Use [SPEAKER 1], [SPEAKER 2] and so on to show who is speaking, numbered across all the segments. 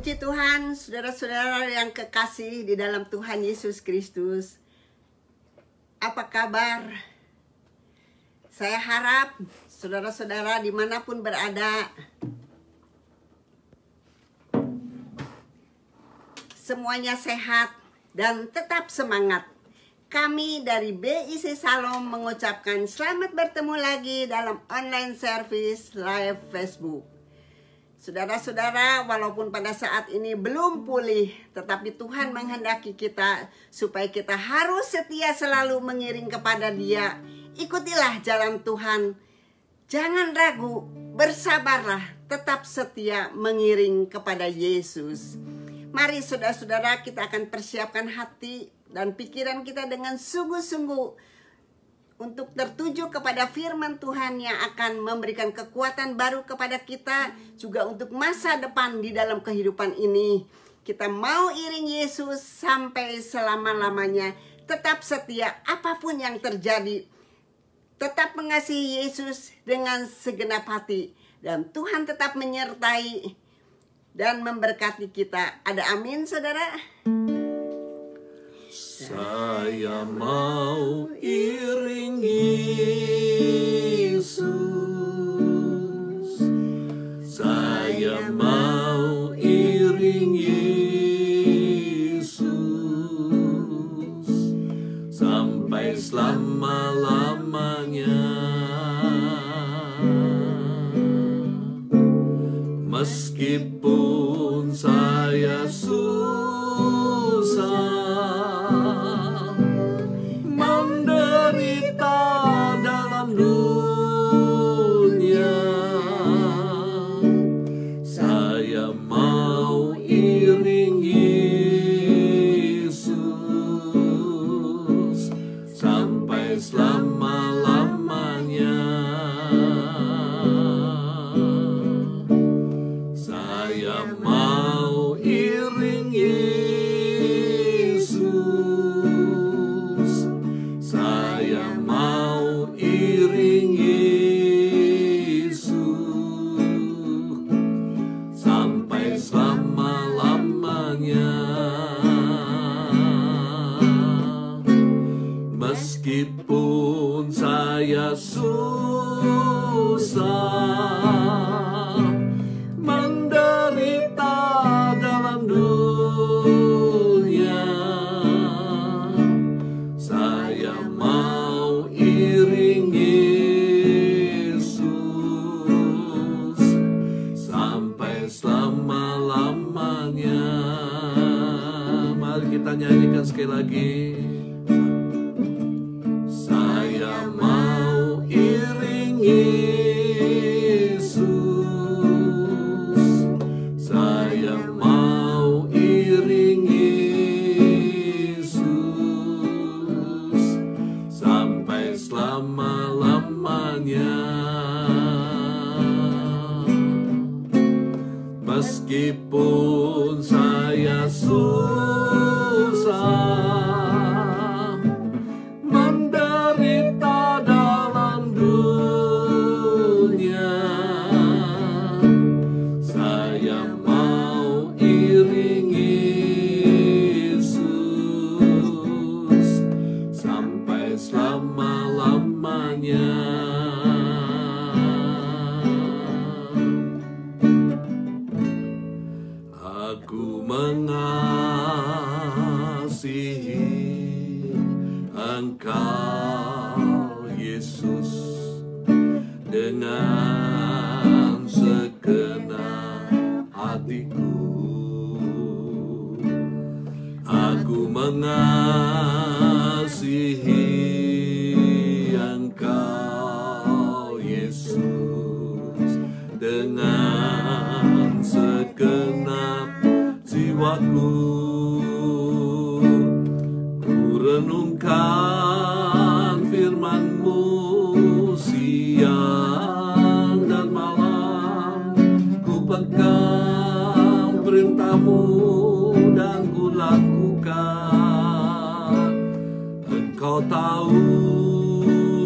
[SPEAKER 1] Puji Tuhan, saudara-saudara yang kekasih di dalam Tuhan Yesus Kristus. Apa kabar? Saya harap saudara-saudara dimanapun berada, semuanya sehat dan tetap semangat. Kami dari BIC Salom mengucapkan selamat bertemu lagi dalam online service live Facebook. Saudara-saudara, walaupun pada saat ini belum pulih, tetapi Tuhan menghendaki kita supaya kita harus setia selalu mengiring kepada Dia. Ikutilah jalan Tuhan. Jangan ragu, bersabarlah, tetap setia mengiring kepada Yesus. Mari saudara-saudara, kita akan persiapkan hati dan pikiran kita dengan sungguh-sungguh untuk tertuju kepada firman Tuhan yang akan memberikan kekuatan baru kepada kita, juga untuk masa depan di dalam kehidupan ini. Kita mau iring Yesus sampai selama-lamanya, tetap setia apapun yang terjadi, tetap mengasihi Yesus dengan segenap hati, dan Tuhan tetap menyertai dan memberkati kita. Ada amin, saudara?
[SPEAKER 2] Saya mau iring Yesus, saya mau iring Yesus sampai selama-lamanya. Meskipun saya susah, menderita dalam dunia, saya mau iring Yesus sampai selama-lamanya. Saya mau iring Yesus, saya mau iring Yesus sampai selama-lamanya. Meskipun saya susah, menderita dalam dunia, saya mau iring Yesus sampai selama-lamanya. Mari kita nyanyikan sekali lagi. Saya mau iring Yesus, saya mau iring Yesus sampai selama-lamanya. Meskipun saya susah, menderita dalam dunia, saya mau iring Yesus sampai selama-lamanya. Aku mengasihi Engkau Yesus dengan segenap hatiku. Aku mengasihi Engkau Yesus dengan segenap jiwaku. Ku renungkan firman-Mu siang dan malam, ku pegang perintah-Mu dan ku lakukan. Engkau tahu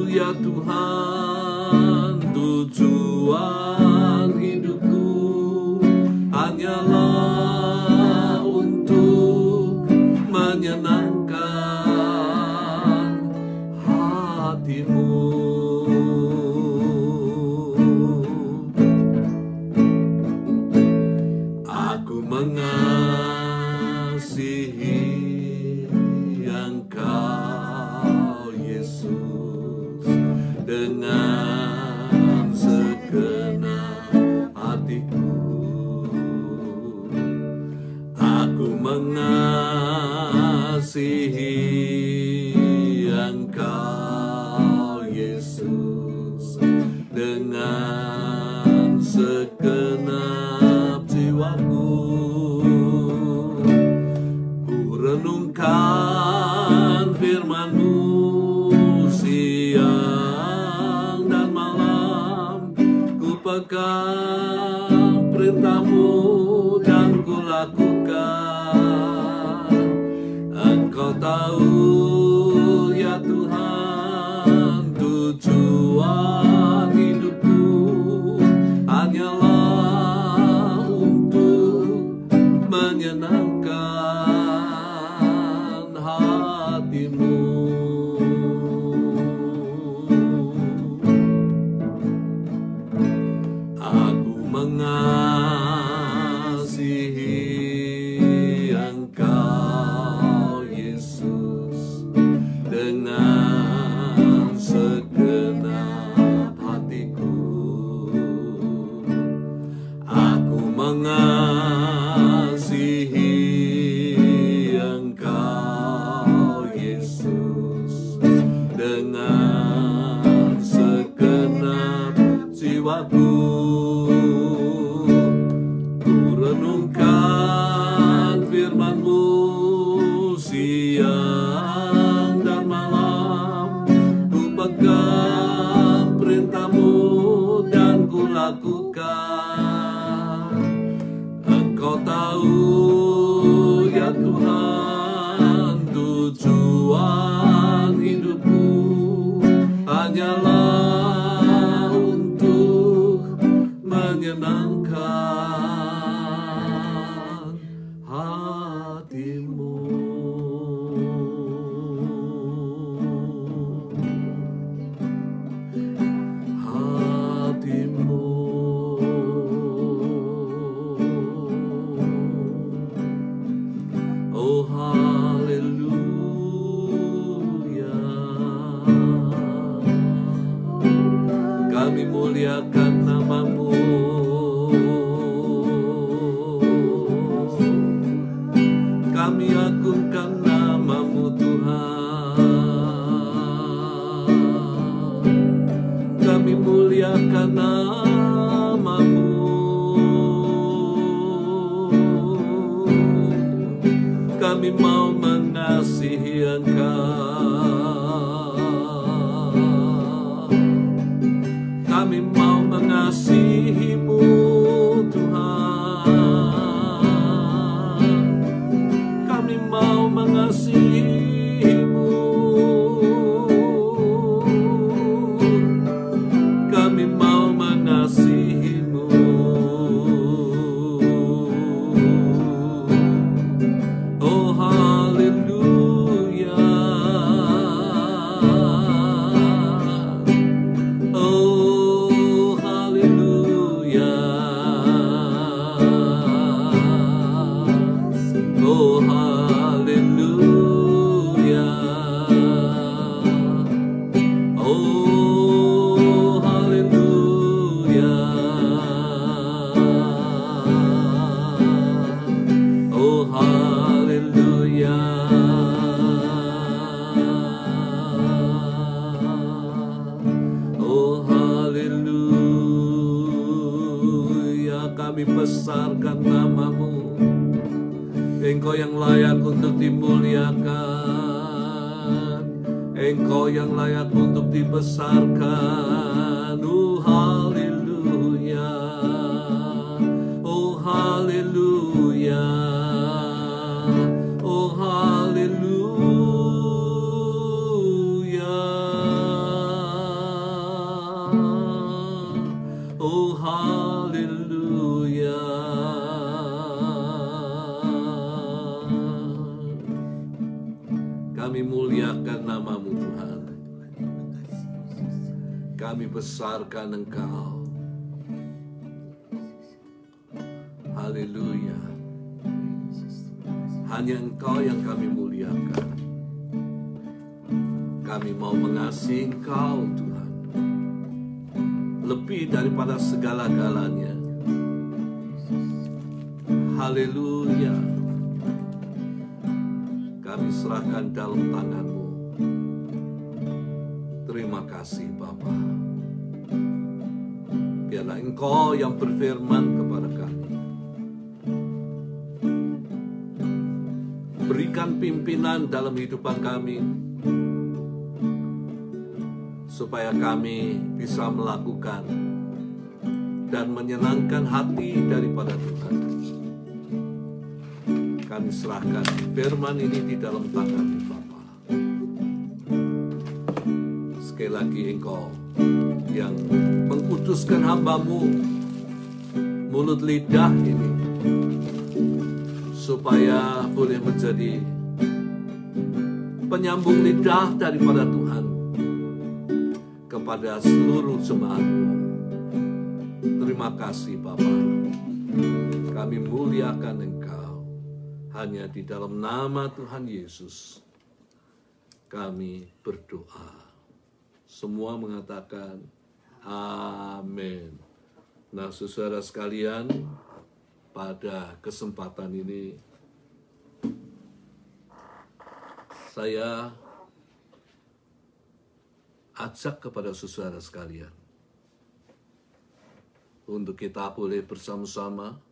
[SPEAKER 2] ya Tuhan, tujuan hidupku hanyalah mengasihi Engkau Yesus dengan segenap jiwaku. Ku renungkan firman-Mu siang dan malam, ku pegang perintah-Mu dan ku lakukan. Engkau tahu ya Tuhan, tujuan hidupku hanyalah untuk menyenangkan hati-Mu. Aku mengasihi Engkau Yesus dengan segenap hatiku. Aku mengasihi Engkau Yesus dengan segenap jiwaku. Ku renungkan firman-Mu siang dan malam, ku pegang perintah-Mu dan ku lakukan. Engkau tahu ya Tuhan, tujuan hidupku hanyalah untuk menyenangkan hati-Mu. Hati-Mu. Oh haleluya. Kami muliakan nama-Mu. Kami agungkan nama-Mu Tuhan. Kami muliakan nama-Mu. Kami mau mengasihi Engkau. Kami mau mengasihi-Mu Tuhan. Kami mau mengasihi-Mu. Kami mau mengasihi-Mu. Oh haleluya. Oh haleluya. Oh haleluya. Oh haleluya. Oh haleluya. Oh haleluya. Kami besarkan nama-Mu. Engkau yang layak untuk dimuliakan. Engkau yang layak untuk dibesarkan. Oh haleluya. Oh haleluya. Oh haleluya. Oh haleluya. Kami muliakan nama-Mu Tuhan. Kami besarkan Engkau. Haleluya. Hanya Engkau yang kami muliakan. Kami mau mengasihi Engkau Tuhan, lebih daripada segala-galanya. Haleluya. kami serahkan dalam tangan-Mu. Terima kasih Bapa. Biarlah Engkau yang berfirman kepada kami. Berikan pimpinan dalam kehidupan kami, supaya kami bisa melakukan dan menyenangkan hati daripada Tuhan. Kami serahkan firman ini di dalam tangan-Mu Bapa. Sekali lagi Engkau yang mengkuduskan hamba-Mu, mulut lidah ini, supaya boleh menjadi penyambung lidah daripada Tuhan kepada seluruh jemaat-Mu. Terima kasih Bapa. Kami muliakan Engkau. Hanya di dalam nama Tuhan Yesus kami berdoa. Semua mengatakan amin. Nah, saudara sekalian, pada kesempatan ini saya ajak kepada saudara sekalian untuk kita boleh bersama-sama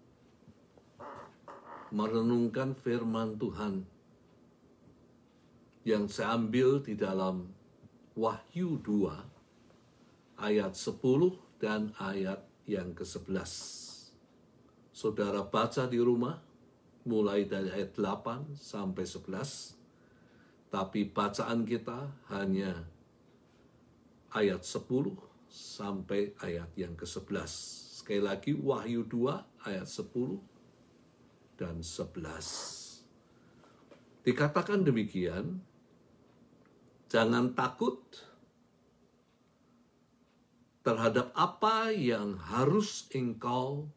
[SPEAKER 2] merenungkan firman Tuhan yang saya ambil di dalam Wahyu 2 ayat 10 dan ayat yang ke-11. Saudara baca di rumah mulai dari ayat 8 sampai 11. Tapi bacaan kita hanya ayat 10 sampai ayat yang ke-11. Sekali lagi Wahyu 2 ayat 10 dan 11. Dikatakan demikian, jangan takut terhadap apa yang harus engkau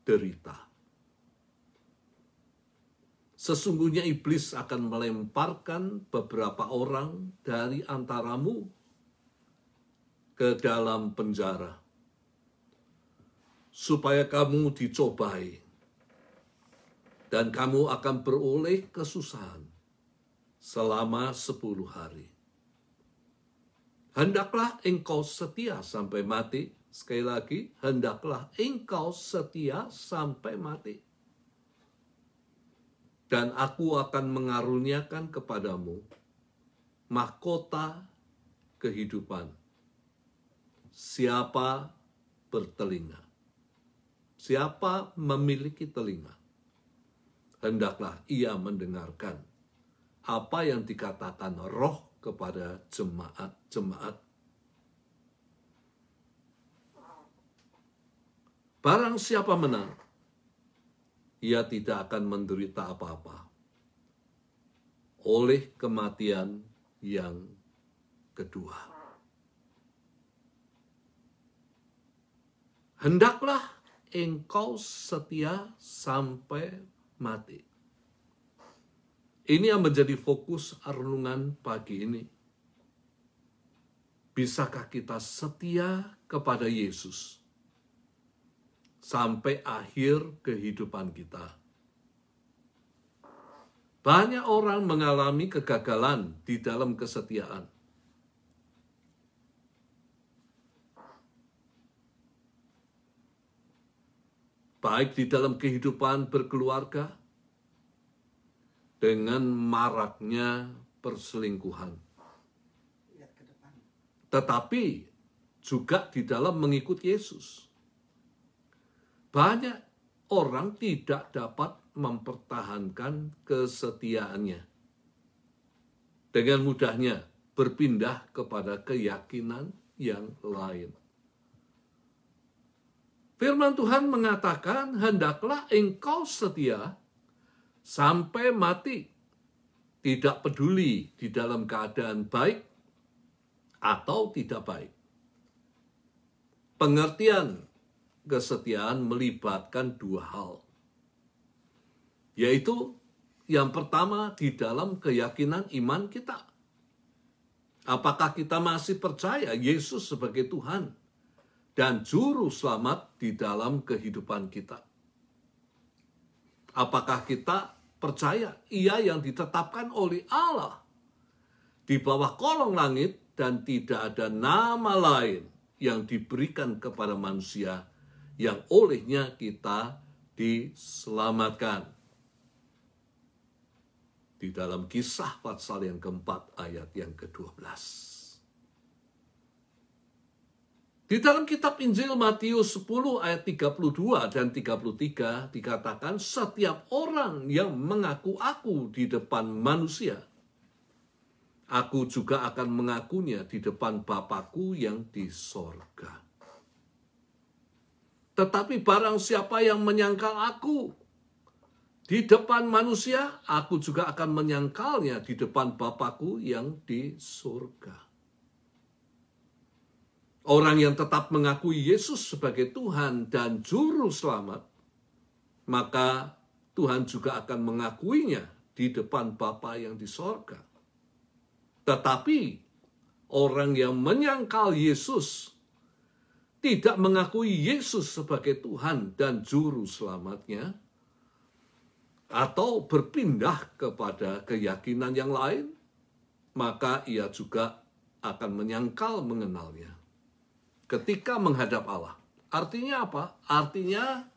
[SPEAKER 2] derita. Sesungguhnya iblis akan melemparkan beberapa orang dari antaramu ke dalam penjara, supaya kamu dicobai, dan kamu akan beroleh kesusahan selama 10 hari. Hendaklah engkau setia sampai mati. Sekali lagi, hendaklah engkau setia sampai mati. Dan aku akan mengaruniakan kepadamu mahkota kehidupan. Siapa bertelinga, siapa memiliki telinga, hendaklah ia mendengarkan apa yang dikatakan Roh kepada jemaat-jemaat. Barang siapa menang, ia tidak akan menderita apa-apa oleh kematian yang kedua. Hendaklah engkau setia sampai mati. Ini yang menjadi fokus renungan pagi ini. Bisakah kita setia kepada Yesus sampai akhir kehidupan kita? Banyak orang mengalami kegagalan di dalam kesetiaan. Baik di dalam kehidupan berkeluarga, dengan maraknya perselingkuhan. Tetapi juga di dalam mengikut Yesus. Banyak orang tidak dapat mempertahankan kesetiaannya. Dengan mudahnya berpindah kepada keyakinan yang lain. Firman Tuhan mengatakan, hendaklah engkau setia sampai mati, tidak peduli di dalam keadaan baik atau tidak baik. Pengertian kesetiaan melibatkan dua hal, yaitu yang pertama di dalam keyakinan iman kita. Apakah kita masih percaya Yesus sebagai Tuhan dan Juru Selamat di dalam kehidupan kita? Apakah kita percaya, ia yang ditetapkan oleh Allah di bawah kolong langit dan tidak ada nama lain yang diberikan kepada manusia yang olehnya kita diselamatkan. Di dalam Kisah pasal yang keempat ayat yang ke-12. Di dalam kitab Injil Matius 10 ayat 32 dan 33 dikatakan, setiap orang yang mengaku aku di depan manusia, aku juga akan mengakunya di depan Bapa-Ku yang di sorga. Tetapi barang siapa yang menyangkal aku di depan manusia, aku juga akan menyangkalnya di depan Bapa-Ku yang di surga. Orang yang tetap mengakui Yesus sebagai Tuhan dan Juru Selamat, maka Tuhan juga akan mengakuinya di depan Bapa yang di sorga. Tetapi orang yang menyangkal Yesus, tidak mengakui Yesus sebagai Tuhan dan Juru Selamatnya, atau berpindah kepada keyakinan yang lain, maka ia juga akan menyangkal mengenalnya ketika menghadap Allah. Artinya apa? Artinya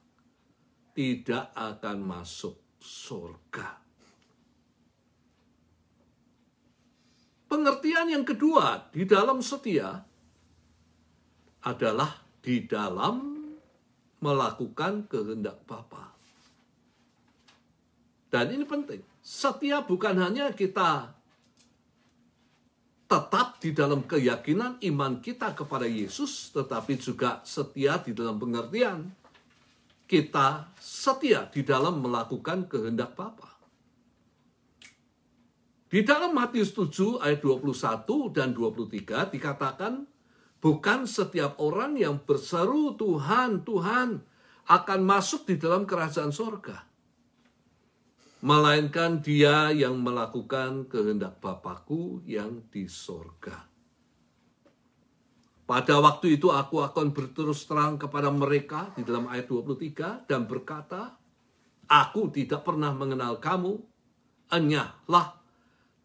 [SPEAKER 2] tidak akan masuk surga. Pengertian yang kedua di dalam setia adalah di dalam melakukan kehendak Bapa. Dan ini penting. Setia bukan hanya kita tetap di dalam keyakinan iman kita kepada Yesus, tetapi juga setia di dalam pengertian kita setia di dalam melakukan kehendak Bapa. Di dalam Matius 7 ayat 21 dan 23 dikatakan, bukan setiap orang yang berseru Tuhan, Tuhan akan masuk di dalam kerajaan surga, melainkan dia yang melakukan kehendak Bapa-Ku yang di sorga. Pada waktu itu aku akan berterus terang kepada mereka di dalam ayat 23 dan berkata, aku tidak pernah mengenal kamu, enyahlah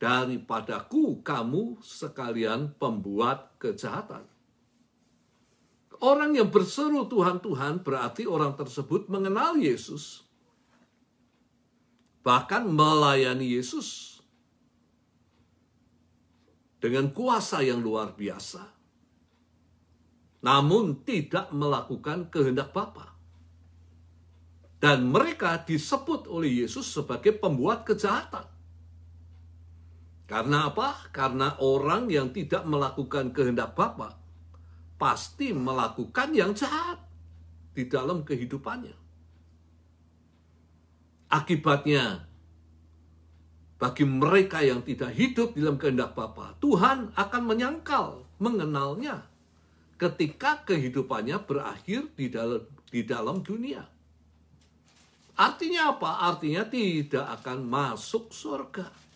[SPEAKER 2] daripadaku kamu sekalian pembuat kejahatan. Orang yang berseru Tuhan, Tuhan berarti orang tersebut mengenal Yesus, bahkan melayani Yesus dengan kuasa yang luar biasa, namun tidak melakukan kehendak Bapa. Dan mereka disebut oleh Yesus sebagai pembuat kejahatan. Karena apa? Karena orang yang tidak melakukan kehendak Bapa pasti melakukan yang jahat di dalam kehidupannya. Akibatnya, bagi mereka yang tidak hidup dalam kehendak Bapa, Tuhan akan menyangkal mengenalnya ketika kehidupannya berakhir di dalam dunia. Artinya apa? Artinya tidak akan masuk surga.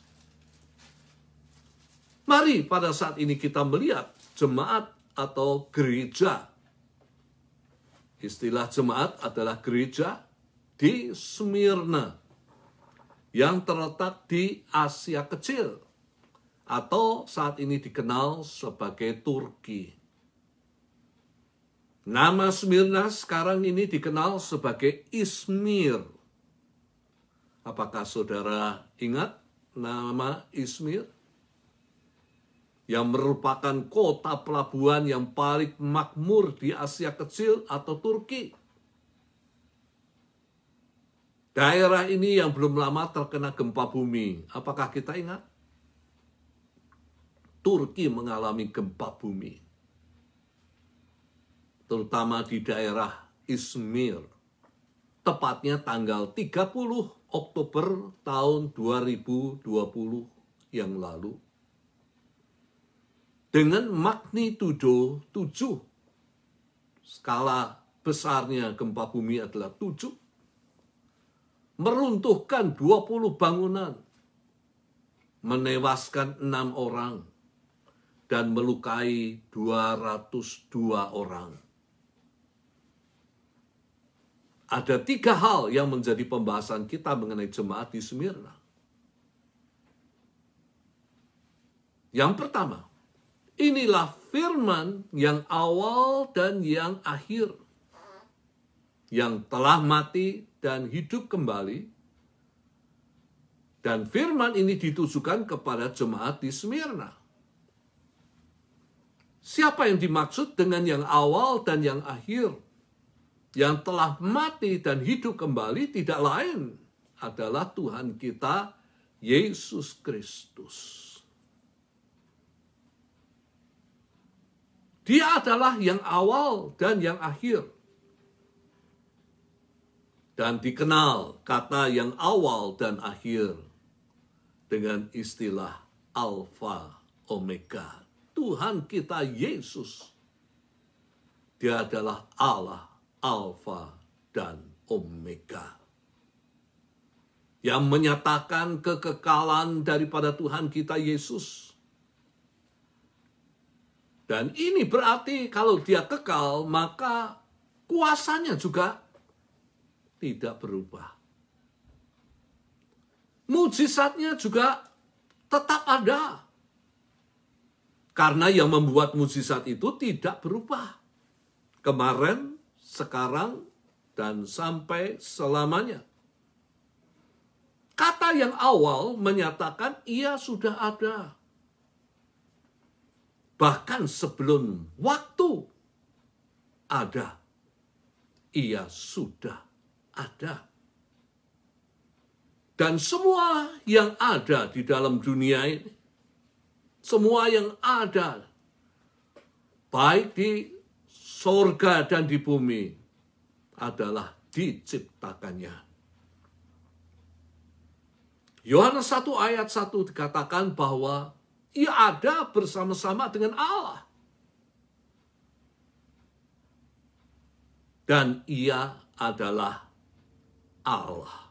[SPEAKER 2] Mari pada saat ini kita melihat jemaat atau gereja. Istilah jemaat adalah gereja di Smyrna yang terletak di Asia Kecil atau saat ini dikenal sebagai Turki. Nama Smyrna sekarang ini dikenal sebagai Izmir. Apakah saudara ingat nama Izmir? Yang merupakan kota pelabuhan yang paling makmur di Asia Kecil atau Turki. Daerah ini yang belum lama terkena gempa bumi. Apakah kita ingat? Turki mengalami gempa bumi. Terutama di daerah Izmir. Tepatnya tanggal 30 Oktober tahun 2020 yang lalu. Dengan magnitudo 7. Skala besarnya gempa bumi adalah 7. Meruntuhkan 20 bangunan, menewaskan 6 orang, dan melukai 202 orang. Ada 3 hal yang menjadi pembahasan kita mengenai jemaat di Smyrna. Yang pertama, inilah firman yang awal dan yang akhir, yang telah mati dan hidup kembali. Dan firman ini ditujukan kepada jemaat di Smyrna. Siapa yang dimaksud dengan yang awal dan yang akhir? Yang telah mati dan hidup kembali tidak lain adalah Tuhan kita, Yesus Kristus. Dia adalah yang awal dan yang akhir. Dan dikenal kata yang awal dan akhir dengan istilah Alfa Omega. Tuhan kita Yesus, Dia adalah Allah Alfa dan Omega, yang menyatakan kekekalan daripada Tuhan kita Yesus. Dan ini berarti kalau Dia kekal, maka kuasanya juga tidak berubah. Mujizatnya juga tetap ada. Karena yang membuat mujizat itu tidak berubah. Kemarin, sekarang, dan sampai selamanya. Kata yang awal menyatakan ia sudah ada. Bahkan sebelum waktu ada, ia sudah ada. Dan semua yang ada di dalam dunia ini, semua yang ada, baik di surga dan di bumi, adalah diciptakannya. Yohanes 1 ayat 1 dikatakan bahwa ia ada bersama-sama dengan Allah. Dan ia adalah Allah.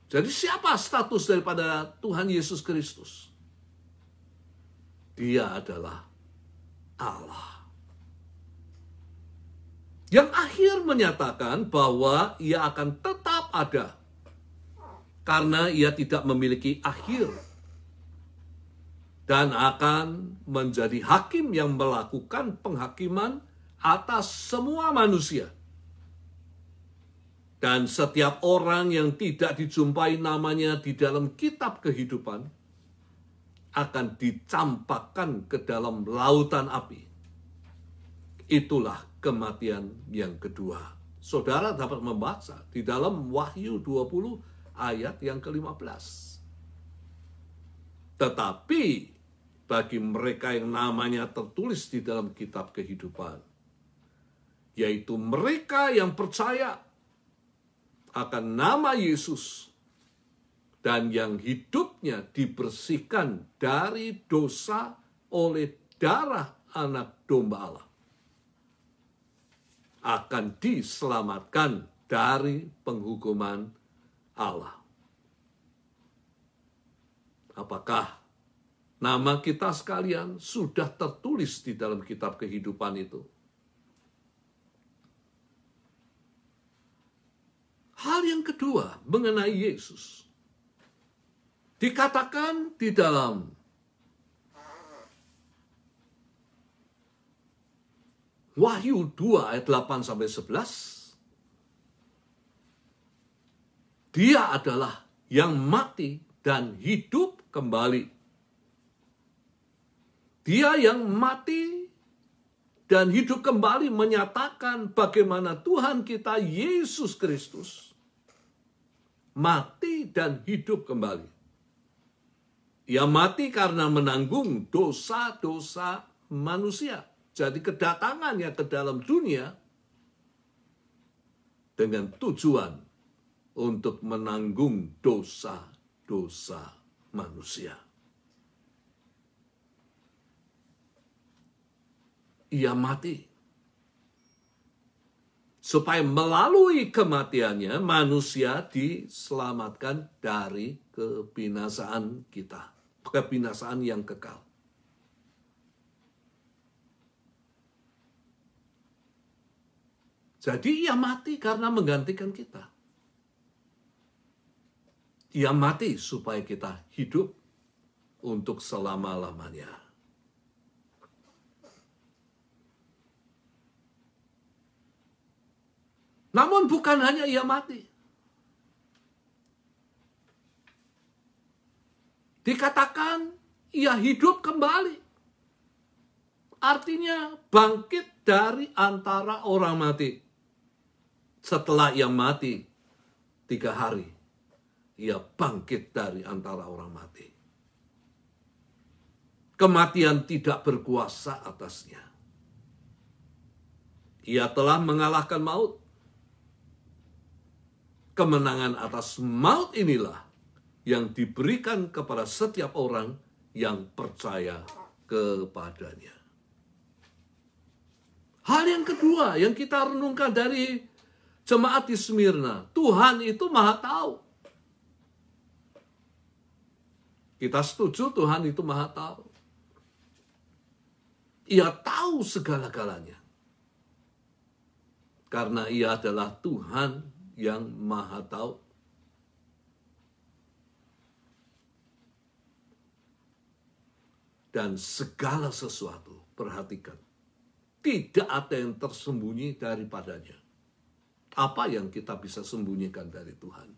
[SPEAKER 2] Jadi siapa status daripada Tuhan Yesus Kristus? Dia adalah Allah. Yang akhir menyatakan bahwa ia akan tetap ada. Karena ia tidak memiliki akhir. Dan akan menjadi hakim yang melakukan penghakiman atas semua manusia. Dan setiap orang yang tidak dijumpai namanya di dalam kitab kehidupan akan dicampakkan ke dalam lautan api. Itulah kematian yang kedua. Saudara dapat membaca di dalam Wahyu 20 ayat yang ke-15. Tetapi bagi mereka yang namanya tertulis di dalam kitab kehidupan, yaitu mereka yang percaya akan nama Yesus dan yang hidupnya dibersihkan dari dosa oleh darah anak domba Allah, akan diselamatkan dari penghukuman Allah. Apakah nama kita sekalian sudah tertulis di dalam kitab kehidupan itu? Hal yang kedua mengenai Yesus. Dikatakan di dalam Wahyu 2 ayat 8-11. Dia adalah yang mati dan hidup kembali. Dia yang mati dan hidup kembali menyatakan bagaimana Tuhan kita Yesus Kristus mati dan hidup kembali. Ia mati karena menanggung dosa-dosa manusia. Jadi kedatangannya ke dalam dunia dengan tujuan untuk menanggung dosa-dosa manusia. Ia mati supaya melalui kematiannya manusia diselamatkan dari kebinasaan kita, kebinasaan yang kekal. Jadi ia mati karena menggantikan kita. Ia mati supaya kita hidup untuk selama-lamanya. Namun bukan hanya ia mati. Dikatakan ia hidup kembali. Artinya bangkit dari antara orang mati. Setelah ia mati 3 hari, ia bangkit dari antara orang mati. Kematian tidak berkuasa atasnya. Ia telah mengalahkan maut. Kemenangan atas maut inilah yang diberikan kepada setiap orang yang percaya kepadanya. Hal yang kedua yang kita renungkan dari jemaat di Smyrna, Tuhan itu Maha Tahu. Kita setuju Tuhan itu Maha Tahu. Ia tahu segala-galanya. Karena ia adalah Tuhan yang Maha Tahu. Dan segala sesuatu, perhatikan, tidak ada yang tersembunyi daripadanya. Apa yang kita bisa sembunyikan dari Tuhan?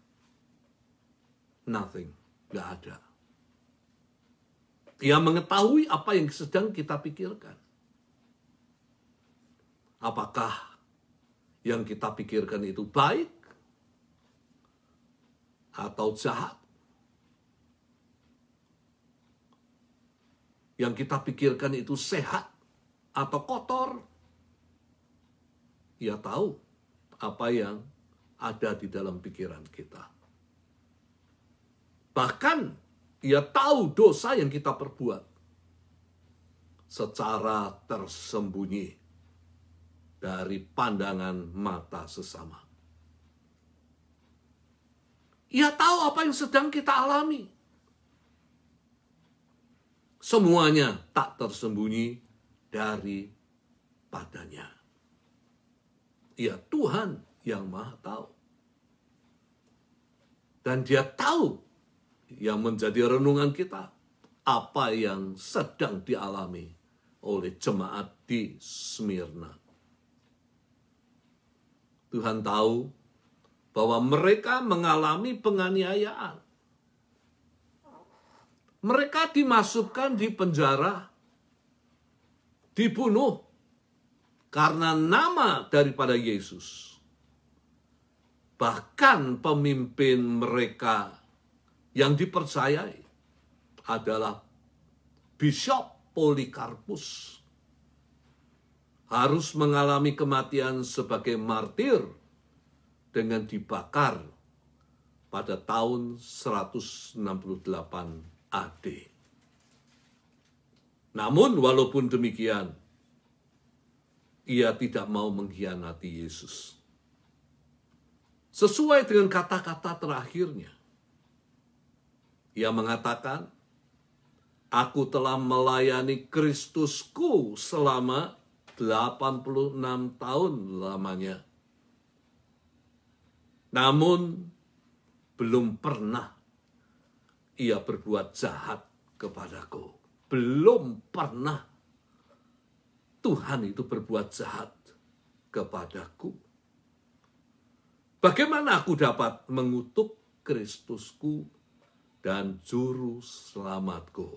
[SPEAKER 2] Nothing, gak ada. Ia mengetahui apa yang sedang kita pikirkan. Apakah yang kita pikirkan itu baik atau jahat? Yang kita pikirkan itu sehat atau kotor? Ia tahu apa yang ada di dalam pikiran kita. Bahkan ia tahu dosa yang kita perbuat secara tersembunyi dari pandangan mata sesama. Ia tahu apa yang sedang kita alami. Semuanya tak tersembunyi daripadanya. Ia Tuhan yang Maha Tahu. Dan dia tahu yang menjadi renungan kita, apa yang sedang dialami oleh jemaat di Smyrna. Tuhan tahu bahwa mereka mengalami penganiayaan. Mereka dimasukkan di penjara, dibunuh karena nama daripada Yesus. Bahkan pemimpin mereka yang dipercayai adalah Bishop Polikarpus harus mengalami kematian sebagai martir dengan dibakar pada tahun 168 AD. Namun walaupun demikian, ia tidak mau mengkhianati Yesus. Sesuai dengan kata-kata terakhirnya, ia mengatakan, "Aku telah melayani Kristusku selama 86 tahun lamanya. Namun, belum pernah ia berbuat jahat kepadaku." Belum pernah Tuhan itu berbuat jahat kepadaku. Bagaimana aku dapat mengutuk Kristusku dan juru selamatku?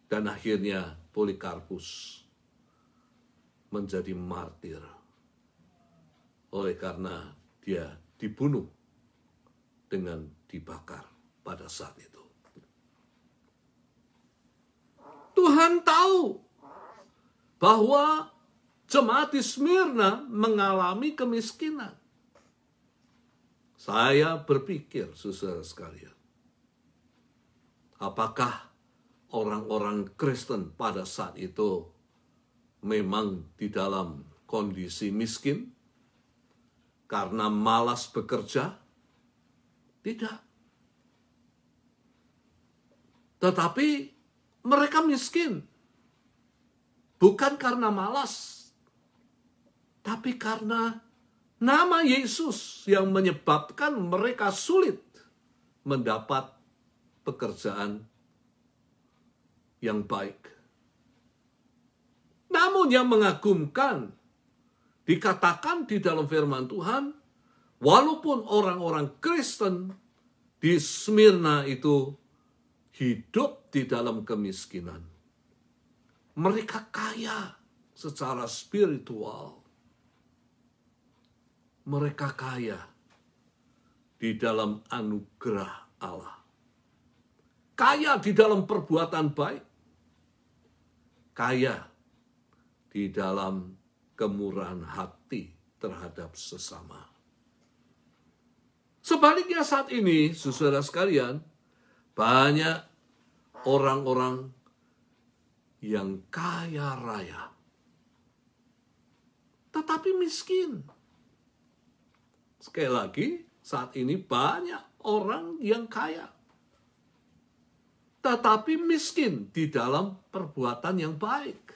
[SPEAKER 2] Dan akhirnya Polikarpus menjadi martir oleh karena dia dibunuh dengan dibakar pada saat itu. Tuhan tahu bahwa jemaat di Smyrna mengalami kemiskinan. Saya berpikir, saudara sekalian, apakah orang-orang Kristen pada saat itu memang di dalam kondisi miskin karena malas bekerja? Tidak. Tetapi mereka miskin bukan karena malas, Tapi karena nama Yesus yang menyebabkan mereka sulit mendapat pekerjaan yang baik. Namun yang mengagumkan, dikatakan di dalam firman Tuhan, walaupun orang-orang Kristen di Smyrna itu hidup di dalam kemiskinan, mereka kaya secara spiritual. Mereka kaya di dalam anugerah Allah. Kaya di dalam perbuatan baik. Kaya di dalam kemurahan hati terhadap sesama. Sebaliknya saat ini, saudara sekalian, banyak orang-orang yang kaya raya, tetapi miskin. Sekali lagi, saat ini banyak orang yang kaya, tetapi miskin di dalam perbuatan yang baik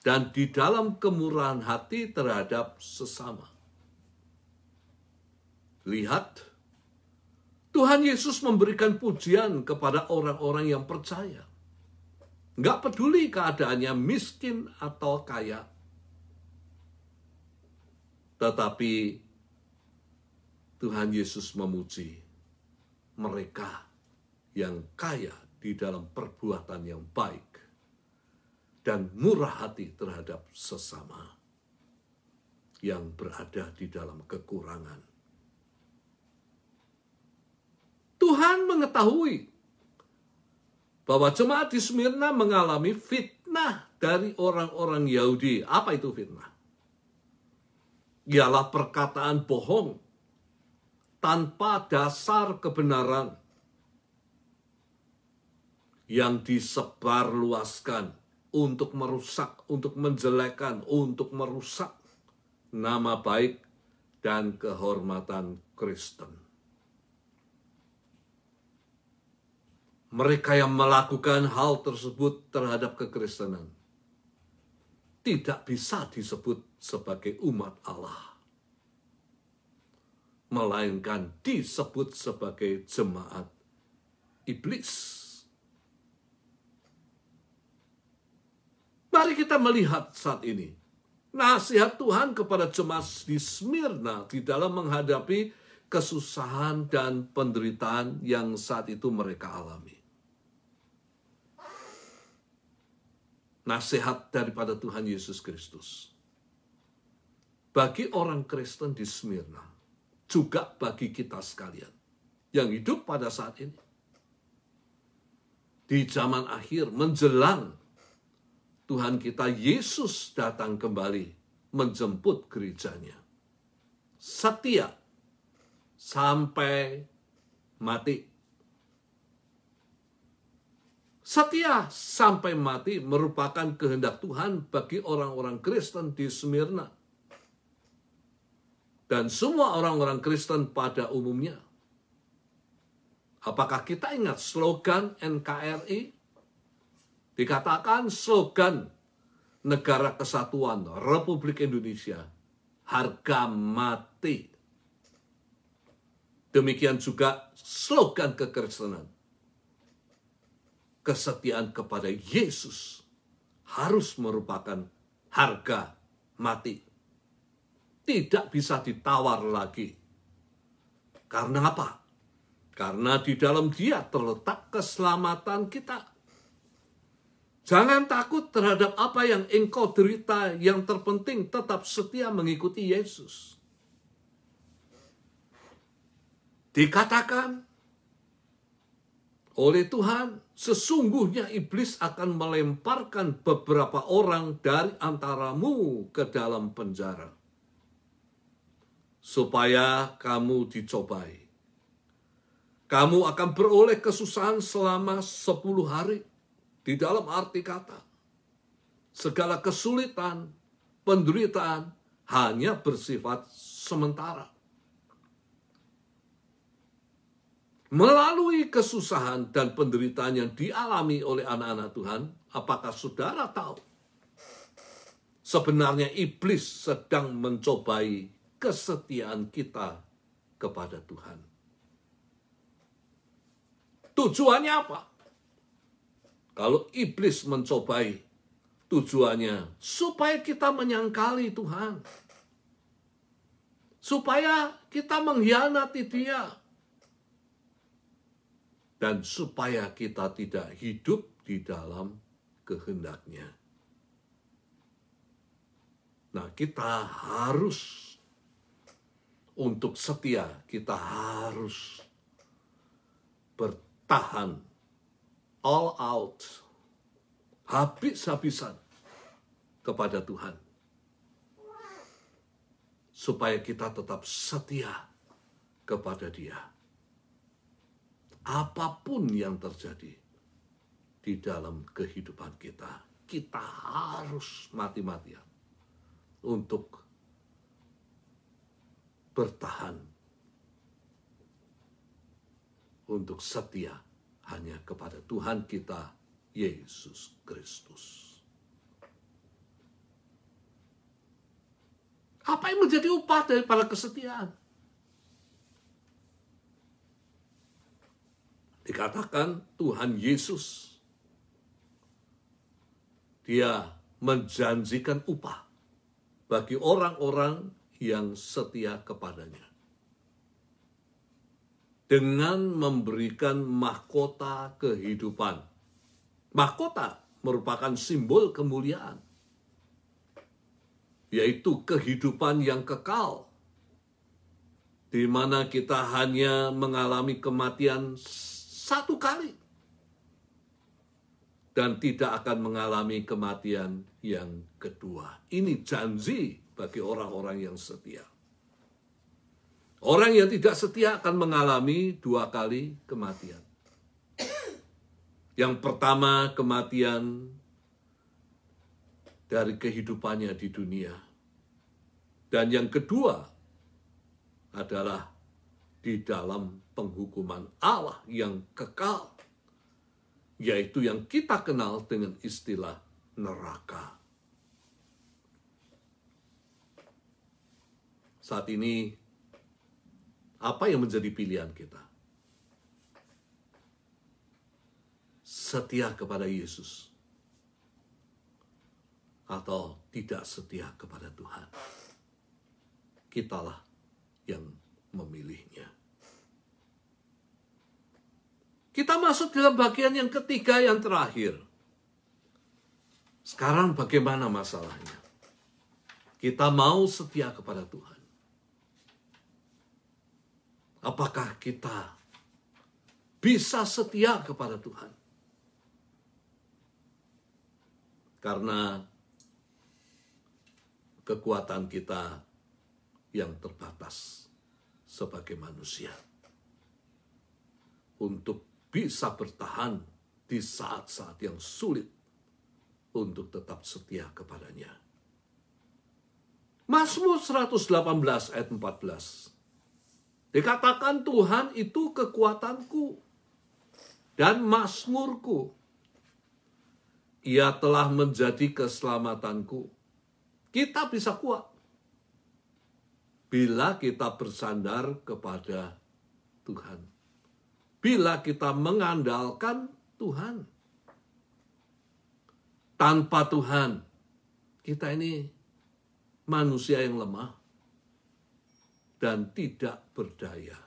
[SPEAKER 2] dan di dalam kemurahan hati terhadap sesama. Lihat, Tuhan Yesus memberikan pujian kepada orang-orang yang percaya. Nggak peduli keadaannya miskin atau kaya. Tetapi Tuhan Yesus memuji mereka yang kaya di dalam perbuatan yang baik dan murah hati terhadap sesama yang berada di dalam kekurangan. Tuhan mengetahui bahwa jemaat di Smyrna mengalami fitnah dari orang-orang Yahudi. Apa itu fitnah? Ialah perkataan bohong tanpa dasar kebenaran yang disebarluaskan untuk merusak, untuk menjelekkan, untuk merusak nama baik dan kehormatan Kristen. Mereka yang melakukan hal tersebut terhadap kekristenan tidak bisa disebut sebagai umat Allah, melainkan disebut sebagai jemaat iblis. Mari kita melihat saat ini nasihat Tuhan kepada jemaat di Smyrna di dalam menghadapi kesusahan dan penderitaan yang saat itu mereka alami. Nasihat daripada Tuhan Yesus Kristus bagi orang Kristen di Smyrna, juga bagi kita sekalian yang hidup pada saat ini. Di zaman akhir menjelang Tuhan kita Yesus datang kembali menjemput gerejanya. Setia sampai mati. Setia sampai mati merupakan kehendak Tuhan bagi orang-orang Kristen di Smyrna. Dan semua orang-orang Kristen pada umumnya. Apakah kita ingat slogan NKRI? Dikatakan slogan Negara Kesatuan Republik Indonesia, harga mati. Demikian juga slogan kekristenan. Kesetiaan kepada Yesus harus merupakan harga mati. Tidak bisa ditawar lagi. Karena apa? Karena di dalam Dia terletak keselamatan kita. Jangan takut terhadap apa yang engkau derita. Yang terpenting tetap setia mengikuti Yesus. Dikatakan oleh Tuhan, sesungguhnya iblis akan melemparkan beberapa orang dari antaramu ke dalam penjara, supaya kamu dicobai. Kamu akan beroleh kesusahan selama 10 hari. Di dalam arti kata, segala kesulitan, penderitaan hanya bersifat sementara. Melalui kesusahan dan penderitaan yang dialami oleh anak-anak Tuhan, apakah saudara tahu? sebenarnya iblis sedang mencobai kesetiaan kita kepada Tuhan. Tujuannya apa? Kalau iblis mencobai, tujuannya supaya kita menyangkali Tuhan. Supaya kita mengkhianati Dia. Dan supaya kita tidak hidup di dalam kehendak-Nya. Nah, kita harus untuk setia, kita harus bertahan all out, habis-habisan kepada Tuhan. Supaya kita tetap setia kepada Dia. Apapun yang terjadi di dalam kehidupan kita, kita harus mati-matian untuk bertahan, untuk setia hanya kepada Tuhan kita, Yesus Kristus. Apa yang menjadi upah daripada kesetiaan? Dikatakan Tuhan Yesus, Dia menjanjikan upah bagi orang-orang yang setia kepadanya. Dengan memberikan mahkota kehidupan. Mahkota merupakan simbol kemuliaan. Yaitu kehidupan yang kekal. Di mana kita hanya mengalami kematian satu kali. Dan tidak akan mengalami kematian yang kedua. Ini janji bagi orang-orang yang setia. Orang yang tidak setia akan mengalami 2 kali kematian. Yang pertama, kematian dari kehidupannya di dunia. Dan yang kedua adalah di dalam penghukuman Allah yang kekal. Yaitu yang kita kenal dengan istilah neraka. Saat ini, apa yang menjadi pilihan kita? Setia kepada Yesus atau tidak setia kepada Tuhan? Kitalah yang memilihnya. Kita masuk dalam bagian yang ketiga, yang terakhir. Sekarang bagaimana masalahnya? Kita mau setia kepada Tuhan. Apakah kita bisa setia kepada Tuhan? Karena kekuatan kita yang terbatas sebagai manusia. Untuk bisa bertahan di saat-saat yang sulit untuk tetap setia kepadanya. Mazmur 118 ayat 14. Dikatakan Tuhan itu kekuatanku dan mazmurku. Ia telah menjadi keselamatanku. Kita bisa kuat bila kita bersandar kepada Tuhan. Bila kita mengandalkan Tuhan. Tanpa Tuhan, kita ini manusia yang lemah dan tidak berdaya.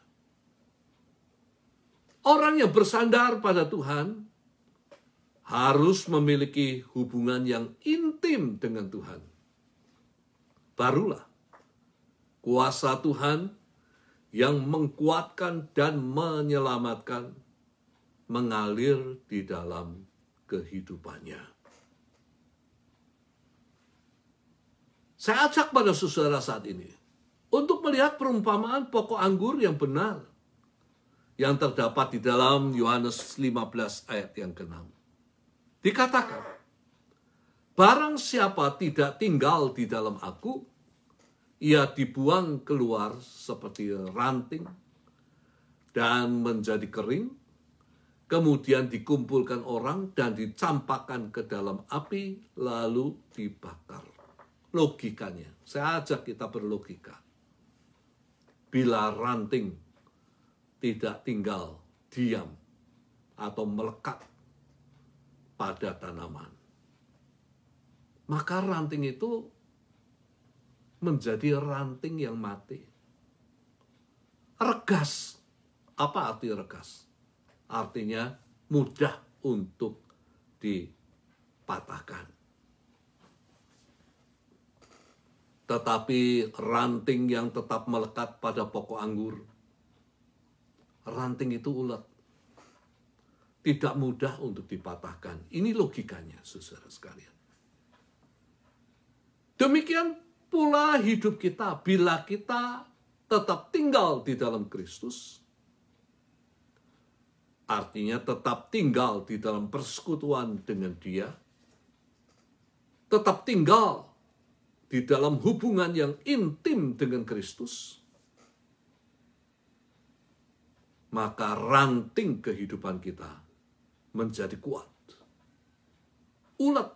[SPEAKER 2] Orang yang bersandar pada Tuhan harus memiliki hubungan yang intim dengan Tuhan. Barulah kuasa Tuhan yang mengkuatkan dan menyelamatkan mengalir di dalam kehidupannya. Saya ajak pada saudara saat ini untuk melihat perumpamaan pokok anggur yang benar yang terdapat di dalam Yohanes 15 ayat yang ke-6. Dikatakan, barang siapa tidak tinggal di dalam aku, ia dibuang keluar seperti ranting dan menjadi kering, kemudian dikumpulkan orang dan dicampakkan ke dalam api, lalu dibakar. logikanya. Saya ajak kita berlogika. Bila ranting tidak tinggal diam atau melekat pada tanaman, maka ranting itu menjadi ranting yang mati. Regas. Apa arti regas? Artinya mudah untuk dipatahkan. Tetapi ranting yang tetap melekat pada pokok anggur, ranting itu ulet. Tidak mudah untuk dipatahkan. Ini logikanya, saudara sekalian. Demikian pula hidup kita, bila kita tetap tinggal di dalam Kristus, artinya tetap tinggal di dalam persekutuan dengan Dia, tetap tinggal di dalam hubungan yang intim dengan Kristus, maka ranting kehidupan kita menjadi kuat, ulet,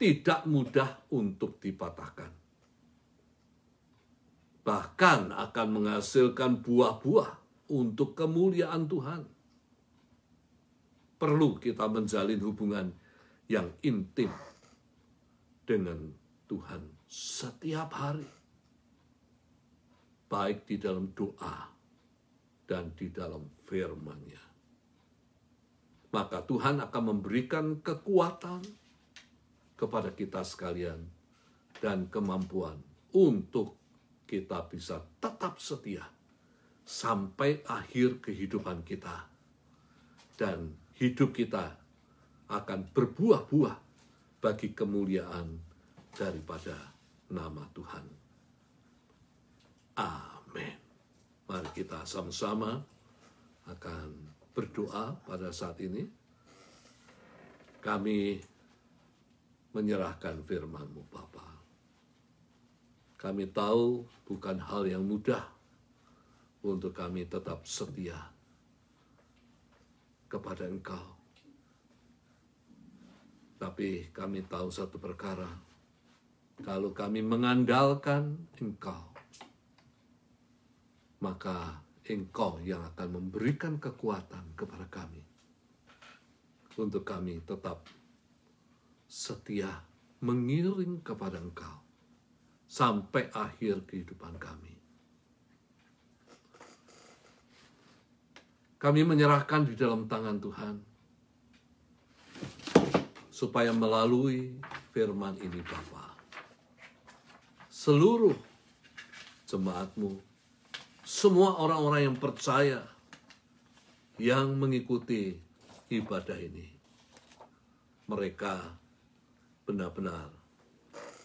[SPEAKER 2] tidak mudah untuk dipatahkan. Bahkan akan menghasilkan buah-buah untuk kemuliaan Tuhan. Perlu kita menjalin hubungan yang intim dengan Tuhan setiap hari. Baik di dalam doa dan di dalam firman-Nya. Maka Tuhan akan memberikan kekuatan kepada kita sekalian dan kemampuan untuk kita bisa tetap setia sampai akhir kehidupan kita. Dan hidup kita akan berbuah-buah bagi kemuliaan daripada nama Tuhan. Amin. Mari kita sama-sama akan berdoa pada saat ini. Kami menyerahkan firman-Mu, Bapa. Kami tahu bukan hal yang mudah untuk kami tetap setia kepada Engkau. Tapi kami tahu satu perkara, kalau kami mengandalkan Engkau, maka Engkau yang akan memberikan kekuatan kepada kami untuk kami tetap setia mengiring kepada Engkau sampai akhir kehidupan kami. Kami menyerahkan di dalam tangan Tuhan, supaya melalui firman ini Bapa, seluruh jemaat-Mu, semua orang-orang yang percaya, yang mengikuti ibadah ini, mereka benar-benar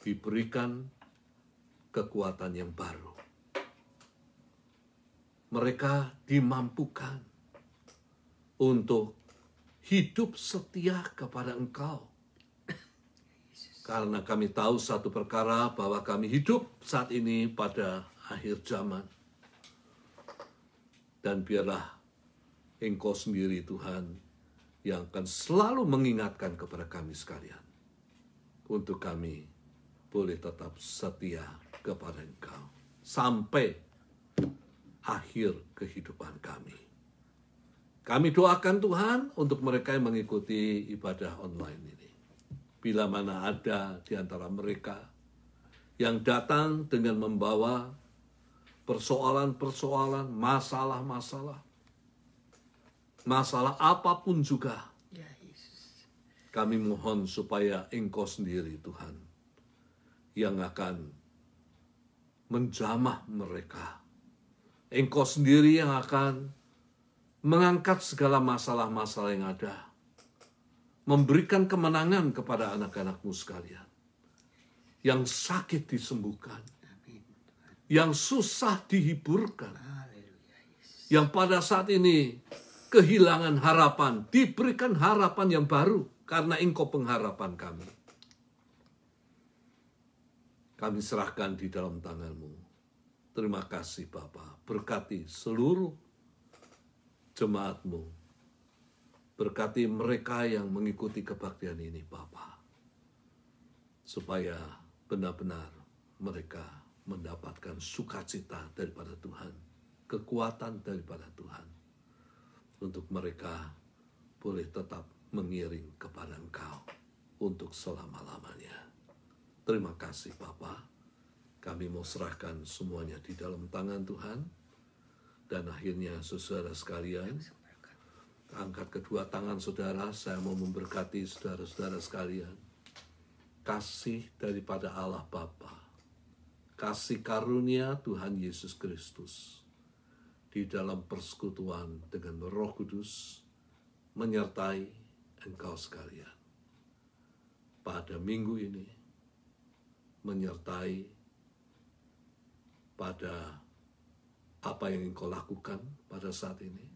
[SPEAKER 2] diberikan kekuatan yang baru. Mereka dimampukan untuk hidup setia kepada Engkau. Karena kami tahu satu perkara, bahwa kami hidup saat ini pada akhir zaman. Dan biarlah Engkau sendiri Tuhan yang akan selalu mengingatkan kepada kami sekalian, untuk kami boleh tetap setia kepada Engkau sampai akhir kehidupan kami. Kami doakan Tuhan untuk mereka yang mengikuti ibadah online ini. Bila mana ada di antara mereka yang datang dengan membawa persoalan-persoalan, masalah-masalah, masalah apapun juga, kami mohon supaya Engkau sendiri Tuhan yang akan menjamah mereka. Engkau sendiri yang akan mengangkat segala masalah-masalah yang ada, memberikan kemenangan kepada anak-anak-Mu sekalian, yang sakit disembuhkan, yang susah dihiburkan, yang pada saat ini kehilangan harapan, diberikan harapan yang baru, karena Engkau pengharapan kami. Kami serahkan di dalam tangan-Mu. Terima kasih Bapa, berkati seluruh jemaat-Mu. Berkati mereka yang mengikuti kebaktian ini Bapa. supaya benar-benar mereka mendapatkan sukacita daripada Tuhan, kekuatan daripada Tuhan, untuk mereka boleh tetap mengiring kepada Engkau untuk selama-lamanya. Terima kasih Bapa. Kami mau serahkan semuanya di dalam tangan Tuhan. Dan akhirnya saudara sekalian, angkat kedua tangan saudara, saya mau memberkati saudara-saudara sekalian. Kasih daripada Allah Bapa, kasih karunia Tuhan Yesus Kristus, di dalam persekutuan dengan Roh Kudus, menyertai engkau sekalian. Pada minggu ini, menyertai pada apa yang engkau lakukan pada saat ini,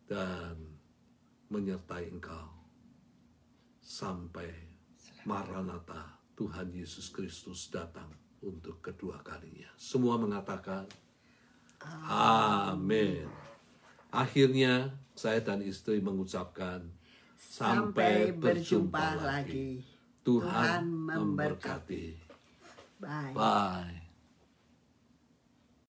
[SPEAKER 2] dan menyertai engkau sampai Maranatha, Tuhan Yesus Kristus datang untuk kedua kalinya. Semua mengatakan amin. Akhirnya saya dan istri mengucapkan sampai berjumpa lagi. Tuhan memberkati.
[SPEAKER 1] Bye.
[SPEAKER 2] Bye.